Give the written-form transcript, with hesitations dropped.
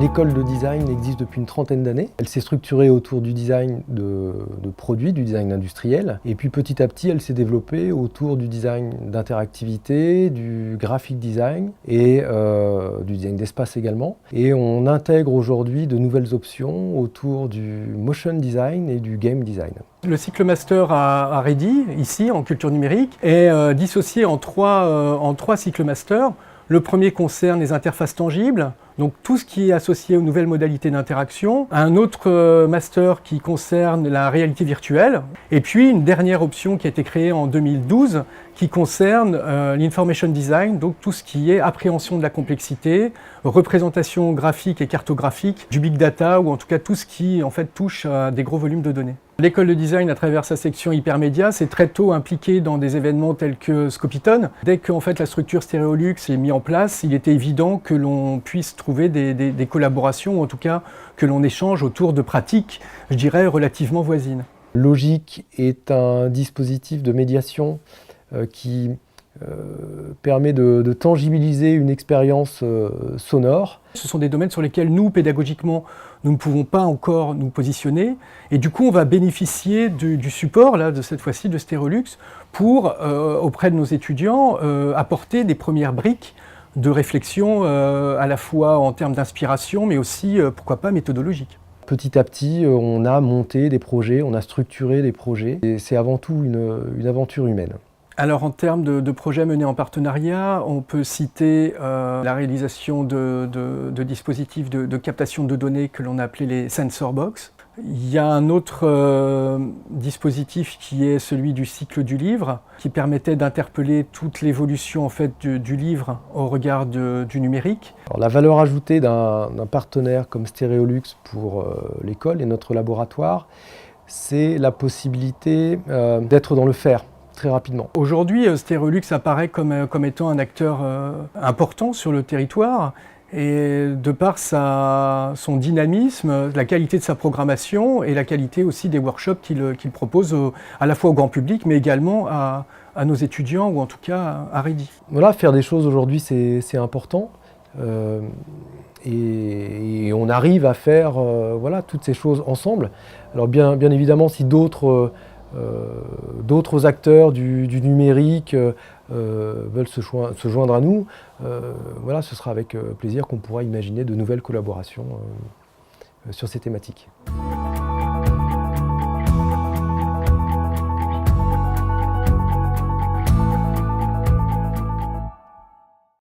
L'école de design existe depuis une trentaine d'années. Elle s'est structurée autour du design de produits, du design industriel. Et puis petit à petit, elle s'est développée autour du design d'interactivité, du graphic design et du design d'espace également. Et on intègre aujourd'hui de nouvelles options autour du motion design et du game design. Le cycle master à Ready, ici en culture numérique, est dissocié en trois cycles master. Le premier concerne les interfaces tangibles, donc tout ce qui est associé aux nouvelles modalités d'interaction. Un autre master qui concerne la réalité virtuelle. Et puis une dernière option qui a été créée en 2012 qui concerne l'information design, donc tout ce qui est appréhension de la complexité, représentation graphique et cartographique du big data, ou en tout cas tout ce qui en fait touche à des gros volumes de données. L'école de design, à travers sa section hypermédia, s'est très tôt impliquée dans des événements tels que Scopiton. Dès que la structure Stereolux est mise en place, il était évident que l'on puisse trouver des collaborations, ou en tout cas que l'on échange autour de pratiques, je dirais, relativement voisines. Logic est un dispositif de médiation qui permet de tangibiliser une expérience sonore. Ce sont des domaines sur lesquels nous, pédagogiquement, nous ne pouvons pas encore nous positionner. Et du coup, on va bénéficier du support, là, de cette fois-ci, de Stereolux, pour, auprès de nos étudiants, apporter des premières briques de réflexion, à la fois en termes d'inspiration, mais aussi, pourquoi pas, méthodologique. Petit à petit, on a monté des projets, on a structuré des projets. Et c'est avant tout une aventure humaine. Alors en termes de projets menés en partenariat, on peut citer la réalisation de dispositifs de captation de données que l'on a appelés les sensor box. Il y a un autre dispositif qui est celui du cycle du livre, qui permettait d'interpeller toute l'évolution en fait du livre au regard du numérique. Alors, la valeur ajoutée d'un partenaire comme Stereolux pour l'école et notre laboratoire, c'est la possibilité d'être dans le faire très rapidement. Aujourd'hui, Stereolux apparaît comme étant un acteur important sur le territoire. Et de par son dynamisme, la qualité de sa programmation et la qualité aussi des workshops qu'il propose à la fois au grand public, mais également à nos étudiants, ou en tout cas à Ready. Voilà, faire des choses aujourd'hui, c'est important. Et on arrive à faire voilà, toutes ces choses ensemble. Alors bien évidemment, si d'autres acteurs du numérique veulent se joindre à nous, voilà, ce sera avec plaisir qu'on pourra imaginer de nouvelles collaborations sur ces thématiques.